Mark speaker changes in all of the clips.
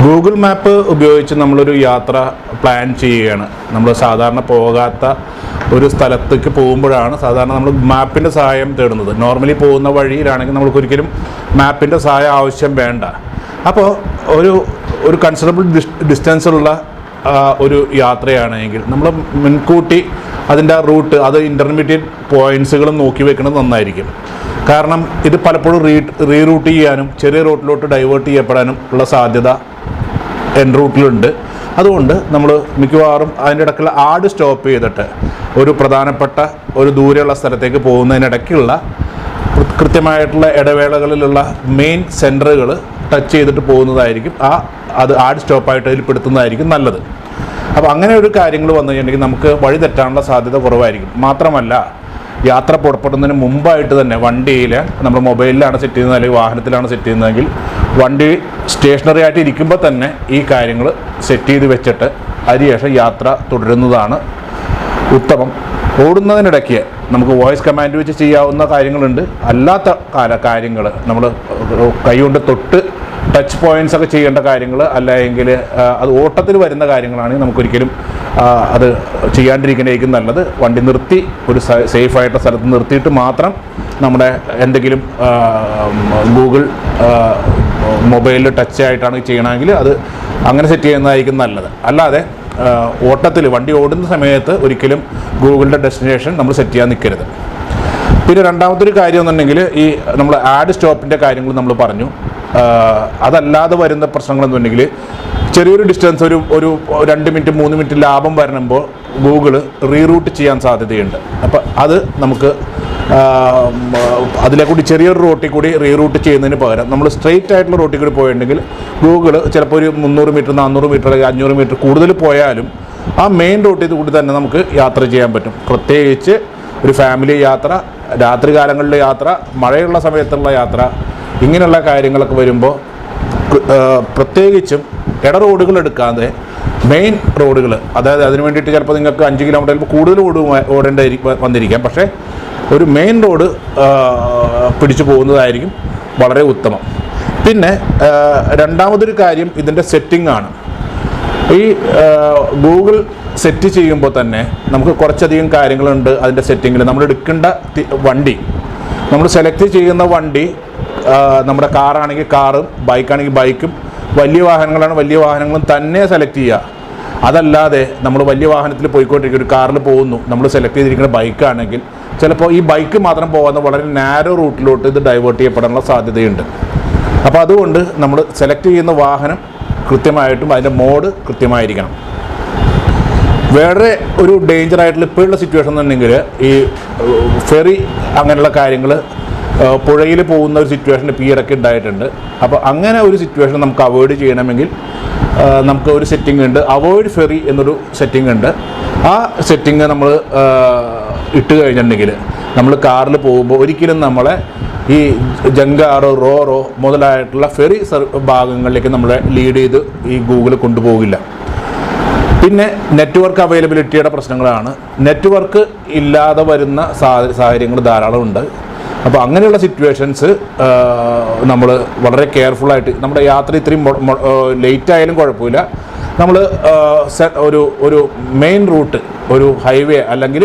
Speaker 1: Google map ഉപയോഗിച്ച് നമ്മളൊരു യാത്ര പ്ലാൻ ചെയ്യുകയാണ്. നമ്മൾ സാധാരണ പോകാത്ത ഒരു സ്ഥലത്തേക്ക് പോകുമ്പോഴാണ് സാധാരണ നമ്മൾ മാപ്പിൻ്റെ സഹായം തേടുന്നത്. നോർമലി പോകുന്ന വഴിയിലാണെങ്കിൽ നമ്മൾക്കൊരിക്കലും മാപ്പിൻ്റെ സഹായം ആവശ്യം വേണ്ട. അപ്പോൾ ഒരു കൺസിഡറബിൾ ഡിസ്റ്റൻസുള്ള ഒരു യാത്രയാണെങ്കിൽ നമ്മൾ മുൻകൂട്ടി അതിൻ്റെ റൂട്ട് അത് ഇൻ്റർമീഡിയറ്റ് പോയിൻറ്റ്സുകളും നോക്കി വെക്കുന്നത് നന്നായിരിക്കും. കാരണം ഇത് പലപ്പോഴും റീറൂട്ട് ചെയ്യാനും ചെറിയ റൂട്ടിലോട്ട് ഡൈവേർട്ട് ചെയ്യപ്പെടാനും ഉള്ള സാധ്യത എൻ റൂട്ടിലുണ്ട്. അതുകൊണ്ട് നമ്മൾ മിക്കവാറും അതിൻ്റെ ഇടയ്ക്കുള്ള ആഡ് സ്റ്റോപ്പ് ചെയ്തിട്ട് ഒരു പ്രധാനപ്പെട്ട ഒരു ദൂരെയുള്ള സ്ഥലത്തേക്ക് പോകുന്നതിനിടയ്ക്കുള്ള കൃത്യമായിട്ടുള്ള ഇടവേളകളിലുള്ള മെയിൻ സെൻറ്ററുകൾ ടച്ച് ചെയ്തിട്ട് പോകുന്നതായിരിക്കും അത് ആഡ് സ്റ്റോപ്പായിട്ട് അതിൽ പെടുത്തുന്നതായിരിക്കും നല്ലത്. അപ്പോൾ അങ്ങനെ ഒരു കാര്യങ്ങൾ വന്നു കഴിഞ്ഞിട്ടുണ്ടെങ്കിൽ നമുക്ക് വഴി തെറ്റാനുള്ള സാധ്യത കുറവായിരിക്കും. മാത്രമല്ല, യാത്ര പുറപ്പെടുന്നതിന് മുമ്പായിട്ട് തന്നെ വണ്ടിയിൽ നമ്മൾ മൊബൈലിലാണ് സെറ്റ് ചെയ്യുന്നത് അല്ലെങ്കിൽ വാഹനത്തിലാണ് സെറ്റ് ചെയ്യുന്നതെങ്കിൽ വണ്ടി സ്റ്റേഷനറി ആയിട്ട് ഇരിക്കുമ്പോൾ തന്നെ ഈ കാര്യങ്ങൾ സെറ്റ് ചെയ്ത് വെച്ചിട്ട് അതിനുശേഷം യാത്ര തുടരുന്നതാണ് ഉത്തമം. ഓടുന്നതിനിടയ്ക്ക് നമുക്ക് വോയിസ് കമാൻഡ് വെച്ച് ചെയ്യാവുന്ന കാര്യങ്ങളുണ്ട്. അല്ലാത്ത കാര്യങ്ങൾ നമ്മൾ കൈകൊണ്ട് തൊട്ട് ടച്ച് പോയിൻറ്റ്സ് ഒക്കെ ചെയ്യേണ്ട കാര്യങ്ങൾ അല്ലെങ്കിൽ അത് ഓട്ടത്തിൽ വരുന്ന കാര്യങ്ങളാണെങ്കിൽ നമുക്കൊരിക്കലും അത് ചെയ്യാണ്ടിരിക്കുന്നതായിരിക്കും നല്ലത്. വണ്ടി നിർത്തി ഒരു സേഫായിട്ടുള്ള സ്ഥലത്ത് നിർത്തിയിട്ട് മാത്രം നമ്മുടെ എന്തെങ്കിലും ഗൂഗിൾ മൊബൈലിൽ ടച്ച് ആയിട്ടാണ് ചെയ്യണമെങ്കിൽ അത് അങ്ങനെ സെറ്റ് ചെയ്യുന്നതായിരിക്കും നല്ലത്. അല്ലാതെ ഓട്ടത്തിൽ വണ്ടി ഓടുന്ന സമയത്ത് ഒരിക്കലും ഗൂഗിളിൻ്റെ ഡെസ്റ്റിനേഷൻ നമ്മൾ സെറ്റ് ചെയ്യാൻ നിൽക്കരുത്. പിന്നെ രണ്ടാമത്തൊരു കാര്യം എന്നുണ്ടെങ്കിൽ ഈ നമ്മൾ ആഡ് സ്റ്റോപ്പിൻ്റെ കാര്യങ്ങൾ നമ്മൾ പറഞ്ഞു. അതല്ലാതെ വരുന്ന പ്രശ്നങ്ങളെന്നുണ്ടെങ്കിൽ ചെറിയൊരു ഡിസ്റ്റൻസ് ഒരു 2 മിനിറ്റ് 3 മിനിറ്റ് ലാഭം വരുമ്പോൾ ഗൂഗിൾ റീറൂട്ട് ചെയ്യാൻ സാധ്യതയുണ്ട്. അപ്പോൾ അത് നമുക്ക് അതിലെ കൂടി ചെറിയൊരു റൂട്ടിൽ കൂടി റീറൂട്ട് ചെയ്യുന്നതിന് പകരം നമ്മൾ സ്ട്രെയിറ്റ് ആയിട്ടുള്ള റൂട്ടിൽ കൂടി പോയിട്ടുണ്ടെങ്കിൽ ഗൂഗിൾ ചിലപ്പോൾ ഒരു 300 മീറ്റർ 400 മീറ്റർ അല്ലെങ്കിൽ 500 മീറ്റർ കൂടുതൽ പോയാലും ആ മെയിൻ റൂട്ടിൽ കൂടി തന്നെ നമുക്ക് യാത്ര ചെയ്യാൻ പറ്റും. പ്രത്യേകിച്ച് ഒരു ഫാമിലി യാത്ര, രാത്രി കാലങ്ങളിലെ യാത്ര, മഴയുള്ള സമയത്തുള്ള യാത്ര, ഇങ്ങനെയുള്ള കാര്യങ്ങളൊക്കെ വരുമ്പോൾ പ്രത്യേകിച്ചും ഇട റോഡുകൾ എടുക്കാതെ മെയിൻ റോഡുകൾ, അതായത് അതിന് വേണ്ടിയിട്ട് ചിലപ്പോൾ നിങ്ങൾക്ക് 5 കിലോമീറ്റർ കൂടുതൽ ഓടേണ്ട വന്നിരിക്കാം. പക്ഷേ ഒരു മെയിൻ റോഡ് പിടിച്ചു പോകുന്നതായിരിക്കും വളരെ ഉത്തമം. പിന്നെ രണ്ടാമതൊരു കാര്യം ഇതിൻ്റെ സെറ്റിംഗ് ആണ്. ഈ ഗൂഗിൾ സെറ്റ് ചെയ്യുമ്പോൾ തന്നെ നമുക്ക് കുറച്ചധികം കാര്യങ്ങളുണ്ട് അതിൻ്റെ സെറ്റിങ്ങിൽ. നമ്മൾ എടുക്കേണ്ട വണ്ടി, നമ്മൾ സെലക്ട് ചെയ്യുന്ന വണ്ടി നമ്മുടെ കാറാണെങ്കിൽ കാറും ബൈക്കാണെങ്കിൽ ബൈക്കും, വലിയ വാഹനങ്ങളാണ് വലിയ വാഹനങ്ങളും തന്നെ സെലക്ട് ചെയ്യുക. അതല്ലാതെ നമ്മൾ വലിയ വാഹനത്തിൽ പോയിക്കൊണ്ടിരിക്കും, ഒരു കാറിൽ പോകുന്നു, നമ്മൾ സെലക്ട് ചെയ്തിരിക്കുന്ന ബൈക്കാണെങ്കിൽ ചിലപ്പോൾ ഈ ബൈക്ക് മാത്രം പോകുന്ന വളരെ നാരോ റൂട്ടിലോട്ട് ഇത് ഡൈവേർട്ട് ചെയ്യപ്പെടാനുള്ള സാധ്യതയുണ്ട്. അപ്പോൾ അതുകൊണ്ട് നമ്മൾ സെലക്ട് ചെയ്യുന്ന വാഹനം കൃത്യമായിട്ടും അതിൻ്റെ മോഡ് കൃത്യമായിരിക്കണം. വേറെ ഒരു ഡേഞ്ചറായിട്ടുള്ള ഇപ്പോഴുള്ള സിറ്റുവേഷൻ എന്നുണ്ടെങ്കിൽ ഈ ഫെറി അങ്ങനെയുള്ള കാര്യങ്ങൾ പുഴയിൽ പോകുന്ന ഒരു സിറ്റുവേഷൻ ഇപ്പോൾ ഈ ഇടയ്ക്ക് ഉണ്ടായിട്ടുണ്ട്. അപ്പോൾ അങ്ങനെ ഒരു സിറ്റുവേഷൻ നമുക്ക് അവോയ്ഡ് ചെയ്യണമെങ്കിൽ നമുക്ക് ഒരു സെറ്റിംഗ് ഉണ്ട്, അവോയ്ഡ് ഫെറി എന്നൊരു സെറ്റിംഗ് ഉണ്ട്. ആ സെറ്റിംഗ് നമ്മൾ ഇട്ട് കഴിഞ്ഞിട്ടുണ്ടെങ്കിൽ നമ്മൾ കാറിൽ പോകുമ്പോൾ ഒരിക്കലും നമ്മളെ ഈ ജങ്കാറോ റോറോ മുതലായിട്ടുള്ള ഫെറി ഭാഗങ്ങളിലേക്ക് നമ്മളെ ലീഡ് ചെയ്ത് ഈ ഗൂഗിൾ കൊണ്ടുപോകില്ല. പിന്നെ നെറ്റ്വർക്ക് അവൈലബിലിറ്റിയുടെ പ്രശ്നങ്ങളാണ്. നെറ്റ്വർക്ക് ഇല്ലാതെ വരുന്ന സാഹചര്യങ്ങൾ ധാരാളം ഉണ്ട്. അപ്പോൾ അങ്ങനെയുള്ള സിറ്റുവേഷൻസ് നമ്മൾ വളരെ കെയർഫുള്ളായിട്ട് നമ്മുടെ യാത്ര ഇത്രയും ലേറ്റ് ആയാലും കുഴപ്പമില്ല, നമ്മൾ ഒരു മെയിൻ റൂട്ട്, ഒരു ഹൈവേ അല്ലെങ്കിൽ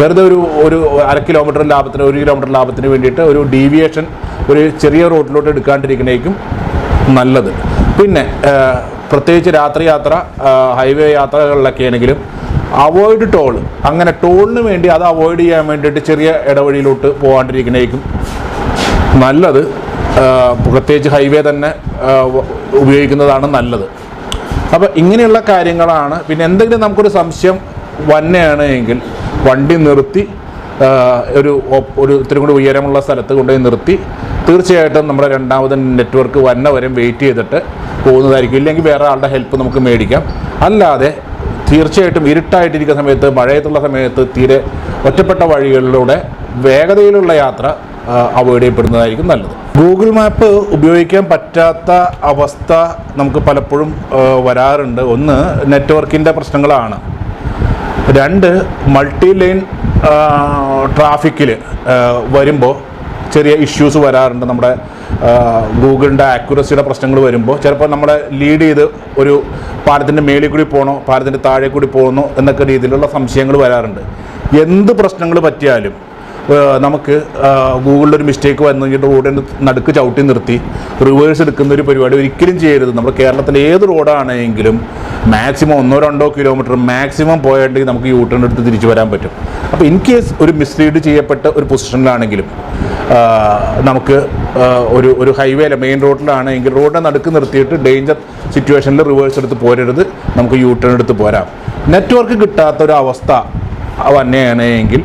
Speaker 1: വെറുതെ ഒരു 1/2 കിലോമീറ്റർ ലാഭത്തിന് 1 കിലോമീറ്റർ ലാഭത്തിന് വേണ്ടിയിട്ട് ഒരു ഡീവിയേഷൻ ഒരു ചെറിയ റൂട്ടിലോട്ട് എടുക്കാണ്ടിരിക്കുന്നതായിരിക്കും നല്ലത്. പിന്നെ പ്രത്യേകിച്ച് രാത്രി യാത്ര, ഹൈവേ യാത്രകളിലൊക്കെ ആണെങ്കിലും അവോയ്ഡ് ടോൾ, അങ്ങനെ ടോളിന് വേണ്ടി അത് അവോയ്ഡ് ചെയ്യാൻ വേണ്ടിയിട്ട് ചെറിയ ഇടവഴിയിലോട്ട് പോകാണ്ടിരിക്കുന്നതായിരിക്കും നല്ലത്. പ്രത്യേകിച്ച് ഹൈവേ തന്നെ ഉപയോഗിക്കുന്നതാണ് നല്ലത്. അപ്പോൾ ഇങ്ങനെയുള്ള കാര്യങ്ങളാണ്. പിന്നെ എന്തെങ്കിലും നമുക്കൊരു സംശയം വന്നെയാണ് എങ്കിൽ വണ്ടി നിർത്തി ഒരു ഇത്തിരി കൂടി ഉയരമുള്ള സ്ഥലത്ത് കൊണ്ടുപോയി നിർത്തി തീർച്ചയായിട്ടും നമ്മുടെ രണ്ടാമത് നെറ്റ്വർക്ക് വന്ന വരെ വെയിറ്റ് ചെയ്തിട്ട് പോകുന്നതായിരിക്കും. ഇല്ലെങ്കിൽ വേറെ ആളുടെ ഹെൽപ്പ് നമുക്ക് മേടിക്കാം. അല്ലാതെ തീർച്ചയായിട്ടും ഇരുട്ടായിട്ടിരിക്കുന്ന സമയത്ത്, മഴയത്തുള്ള സമയത്ത് തീരെ ഒറ്റപ്പെട്ട വഴികളിലൂടെ വേഗതയിലുള്ള യാത്ര അവോയ്ഡ് ചെയ്യപ്പെടുന്നതായിരിക്കും നല്ലത്. ഗൂഗിൾ മാപ്പ് ഉപയോഗിക്കാൻ പറ്റാത്ത അവസ്ഥ നമുക്ക് പലപ്പോഴും വരാറുണ്ട്. ഒന്ന്, നെറ്റ്വർക്കിൻ്റെ പ്രശ്നങ്ങളാണ്. 2, മൾട്ടി ലൈൻ ട്രാഫിക്കിൽ വരുമ്പോൾ ചെറിയ ഇഷ്യൂസ് വരാറുണ്ട്. നമ്മുടെ ഗൂഗിളിൻ്റെ ആക്യുറസിയുടെ പ്രശ്നങ്ങൾ വരുമ്പോൾ ചിലപ്പോൾ നമ്മളെ ലീഡ് ചെയ്ത് ഒരു പാലത്തിൻ്റെ മേളിൽ കൂടി പോകണോ പാലത്തിൻ്റെ താഴെ കൂടി പോകുന്നോ എന്നൊക്കെ രീതിയിലുള്ള സംശയങ്ങൾ വരാറുണ്ട്. എന്ത് പ്രശ്നങ്ങൾ പറ്റിയാലും നമുക്ക് ഗൂഗിളിൽ ഒരു മിസ്റ്റേക്ക് വന്നെങ്കിൽ റോഡിൻ്റെ നടുക്ക് ചവിട്ടി നിർത്തി റിവേഴ്സ് എടുക്കുന്ന ഒരു പരിപാടി ഒരിക്കലും ചെയ്യരുത്. നമ്മുടെ കേരളത്തിലെ ഏത് റോഡാണെങ്കിലും മാക്സിമം 1-2 കിലോമീറ്റർ മാക്സിമം പോയിട്ടുണ്ടെങ്കിൽ നമുക്ക് യൂ ടേൺ എടുത്ത് തിരിച്ചു വരാൻ പറ്റും. അപ്പോൾ ഇൻ കേസ് ഒരു മിസ്ലീഡ് ചെയ്യപ്പെട്ട ഒരു പൊസിഷനിലാണെങ്കിലും നമുക്ക് ഒരു ഹൈവേയിലെ മെയിൻ റോഡിലാണെങ്കിൽ റോഡിനെ നടുക്ക് നിർത്തിയിട്ട് ഡേഞ്ചർ സിറ്റുവേഷനിൽ റിവേഴ്സ് എടുത്ത് പോരരുത്, നമുക്ക് യൂ ടേൺ എടുത്ത് പോരാം. നെറ്റ്വർക്ക് കിട്ടാത്തൊരവസ്ഥ തന്നെയാണെങ്കിൽ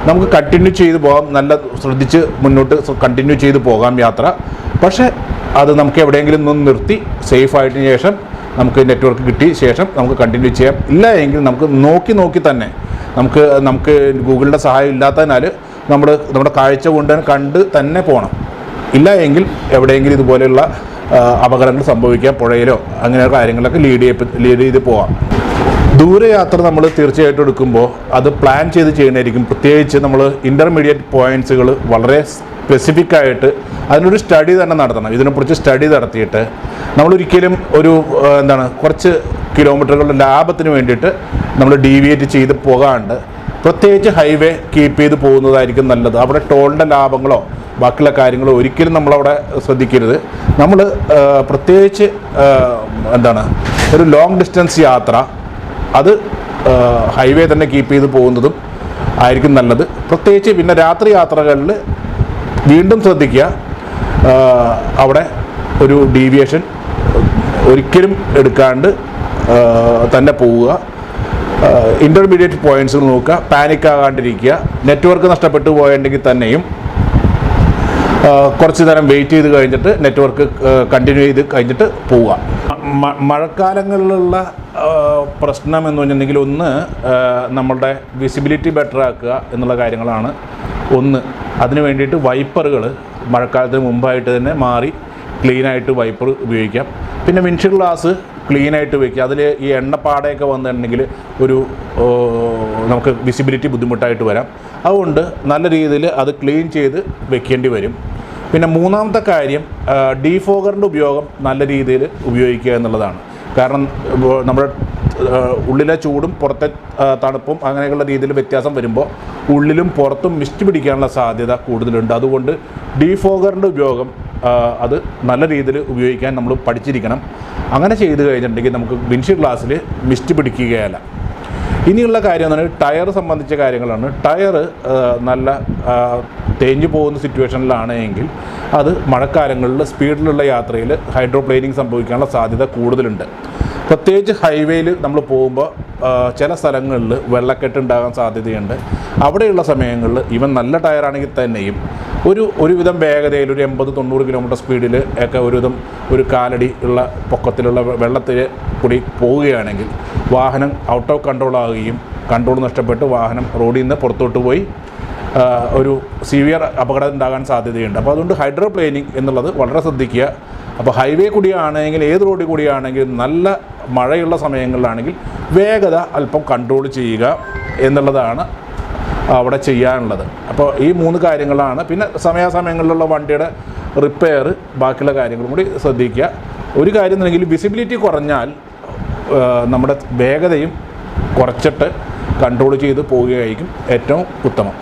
Speaker 1: നമുക്ക് കണ്ടിന്യൂ ചെയ്ത് പോകാം, നല്ല ശ്രദ്ധിച്ച് മുന്നോട്ട് കണ്ടിന്യൂ ചെയ്ത് പോകാം യാത്ര. പക്ഷേ അത് നമുക്ക് എവിടെയെങ്കിലും ഒന്ന് നിർത്തി സേഫായിട്ടിന് ശേഷം നമുക്ക് നെറ്റ്വർക്ക് കിട്ടിയ ശേഷം നമുക്ക് കണ്ടിന്യൂ ചെയ്യാം. ഇല്ല എങ്കിൽ നമുക്ക് നോക്കി തന്നെ നമുക്ക് ഗൂഗിളിൻ്റെ സഹായം ഇല്ലാത്തതിനാൽ നമ്മുടെ കാഴ്ച കൊണ്ട് കണ്ട് തന്നെ പോകണം. ഇല്ല എങ്കിൽ എവിടെയെങ്കിലും ഇതുപോലെയുള്ള അപകടങ്ങൾ സംഭവിക്കാം, പുഴയിലോ അങ്ങനെയുള്ള കാര്യങ്ങളൊക്കെ ലീഡ് ചെയ്ത് പോകാം. ദൂരയാത്ര നമ്മൾ തീർച്ചയായിട്ടും എടുക്കുമ്പോൾ അത് പ്ലാൻ ചെയ്ത് ചെയ്യണമായിരിക്കും. പ്രത്യേകിച്ച് നമ്മൾ ഇൻ്റർമീഡിയറ്റ് പോയിൻറ്റ്സുകൾ വളരെ സ്പെസിഫിക് ആയിട്ട് അതിനൊരു സ്റ്റഡി തന്നെ നടത്തണം. ഇതിനെക്കുറിച്ച് സ്റ്റഡി നടത്തിയിട്ട് നമ്മളൊരിക്കലും കുറച്ച് കിലോമീറ്ററുകളുടെ ലാഭത്തിന് വേണ്ടിയിട്ട് നമ്മൾ ഡീവിയേറ്റ് ചെയ്ത് പോകാണ്ട് പ്രത്യേകിച്ച് ഹൈവേ കീപ്പ് ചെയ്ത് പോകുന്നതായിരിക്കും നല്ലത്. അവിടെ ടോളിൻ്റെ ലാഭങ്ങളോ ബാക്കിയുള്ള കാര്യങ്ങളോ ഒരിക്കലും നമ്മളവിടെ ശ്രദ്ധിക്കരുത്. നമ്മൾ പ്രത്യേകിച്ച് ഒരു ലോങ് ഡിസ്റ്റൻസ് യാത്ര അത് ഹൈവേ തന്നെ കീപ്പ് ചെയ്ത് പോകുന്നതും ആയിരിക്കും നല്ലത്. പ്രത്യേകിച്ച് പിന്നെ രാത്രി യാത്രകളിൽ വീണ്ടും ശ്രദ്ധിക്കുക, അവിടെ ഒരു ഡീവിയേഷൻ ഒരിക്കലും എടുക്കാണ്ട് തന്നെ പോവുക. ഇൻ്റർമീഡിയറ്റ് പോയിൻറ്റ്സുകൾ നോക്കുക, പാനിക് ആകാണ്ടിരിക്കുക. നെറ്റ്വർക്ക് നഷ്ടപ്പെട്ടു പോയിട്ടുണ്ടെങ്കിൽ തന്നെയും കുറച്ച് നേരം വെയിറ്റ് ചെയ്ത് കഴിഞ്ഞിട്ട് നെറ്റ്വർക്ക് കണ്ടിന്യൂ ചെയ്ത് കഴിഞ്ഞിട്ട് പോവുക. മഴക്കാലങ്ങളിലുള്ള പ്രശ്നം എന്ന് പറഞ്ഞിട്ടുണ്ടെങ്കിൽ ഒന്ന് നമ്മളുടെ വിസിബിലിറ്റി ബെറ്റർ ആക്കുക എന്നുള്ള കാര്യങ്ങളാണ് ഒന്ന്. അതിന് വേണ്ടിയിട്ട് വൈപ്പറുകൾ മഴക്കാലത്തിന് മുമ്പായിട്ട് തന്നെ മാറി ക്ലീനായിട്ട് വൈപ്പർ ഉപയോഗിക്കാം. പിന്നെ വിൻഷീൽഡ് ഗ്ലാസ് ക്ലീനായിട്ട് വയ്ക്കുക. അതിൽ ഈ എണ്ണപ്പാടയൊക്കെ വന്നിട്ടുണ്ടെങ്കിൽ നമുക്ക് വിസിബിലിറ്റി ബുദ്ധിമുട്ടായിട്ട് വരാം. അതുകൊണ്ട് നല്ല രീതിയിൽ അത് ക്ലീൻ ചെയ്ത് വെക്കേണ്ടി വരും. പിന്നെ മൂന്നാമത്തെ കാര്യം ഡീഫോഗറിൻ്റെ ഉപയോഗം നല്ല രീതിയിൽ ഉപയോഗിക്കുക എന്നുള്ളതാണ്. കാരണം നമ്മുടെ ഉള്ളിലെ ചൂടും പുറത്തെ തണുപ്പും അങ്ങനെയുള്ള രീതിയിൽ വ്യത്യാസം വരുമ്പോൾ ഉള്ളിലും പുറത്തും മിസ്റ്റ് പിടിക്കാനുള്ള സാധ്യത കൂടുതലുണ്ട്. അതുകൊണ്ട് ഡീഫോഗറിൻ്റെ ഉപയോഗം അത് നല്ല രീതിയിൽ ഉപയോഗിക്കാൻ നമ്മൾ പഠിച്ചിരിക്കണം. അങ്ങനെ ചെയ്ത് കഴിഞ്ഞിട്ടുണ്ടെങ്കിൽ നമുക്ക് വിൻഷീൽഡ് ഗ്ലാസ്സിൽ മിസ്റ്റ് പിടിക്കുകയല്ല. ഇനിയുള്ള കാര്യം എന്ന് പറഞ്ഞാൽ ടയർ സംബന്ധിച്ച കാര്യങ്ങളാണ്. ടയർ നല്ല തേഞ്ഞു പോകുന്ന സിറ്റുവേഷനിലാണ് എങ്കിൽ അത് മഴക്കാലങ്ങളിൽ സ്പീഡിലുള്ള യാത്രയിൽ ഹൈഡ്രോപ്ലെയിനിങ് സംഭവിക്കാനുള്ള സാധ്യത കൂടുതലുണ്ട്. പ്രത്യേകിച്ച് ഹൈവേയിൽ നമ്മൾ പോകുമ്പോൾ ചില സ്ഥലങ്ങളിൽ വെള്ളക്കെട്ട് ഉണ്ടാകാൻ സാധ്യതയുണ്ട്. അവിടെയുള്ള സമയങ്ങളിൽ ഇവൻ നല്ല ടയറാണെങ്കിൽ തന്നെയും ഒരുവിധം വേഗതയിൽ ഒരു 80-90 കിലോമീറ്റർ സ്പീഡിൽ ഒക്കെ ഒരു കാലടി ഉള്ള പൊക്കത്തിലുള്ള വെള്ളത്തിൽ കൂടി പോവുകയാണെങ്കിൽ വാഹനം ഔട്ട് ഓഫ് കൺട്രോൾ ആവുകയും കൺട്രോൾ നഷ്ടപ്പെട്ട് വാഹനം റോഡിൽ നിന്ന് പുറത്തോട്ട് പോയി ഒരു സിവിയർ അപകടം ഉണ്ടാകാൻ സാധ്യതയുണ്ട്. അപ്പോൾ അതുകൊണ്ട് ഹൈഡ്രോപ്ലെയിനിങ് എന്നുള്ളത് വളരെ ശ്രദ്ധിക്കുക. അപ്പോൾ ഹൈവേ കൂടിയാണെങ്കിൽ ഏത് റോഡിൽ കൂടിയാണെങ്കിലും നല്ല മഴയുള്ള സമയങ്ങളിലാണെങ്കിൽ വേഗത അല്പം കൺട്രോൾ ചെയ്യുക എന്നുള്ളതാണ് അവിടെ ചെയ്യാനുള്ളത്. അപ്പോൾ ഈ 3 കാര്യങ്ങളാണ്. പിന്നെ സമയാസമയങ്ങളിലുള്ള വണ്ടിയുടെ റിപ്പയർ ബാക്കിയുള്ള കാര്യങ്ങളും കൂടി ശ്രദ്ധിക്കുക. ഒരു കാര്യം എന്നുണ്ടെങ്കിൽ വിസിബിലിറ്റി കുറഞ്ഞാൽ നമ്മുടെ വേഗതയും കുറച്ചിട്ട് കൺട്രോൾ ചെയ്ത് പോവുകയായിരിക്കും ഏറ്റവും ഉത്തമം.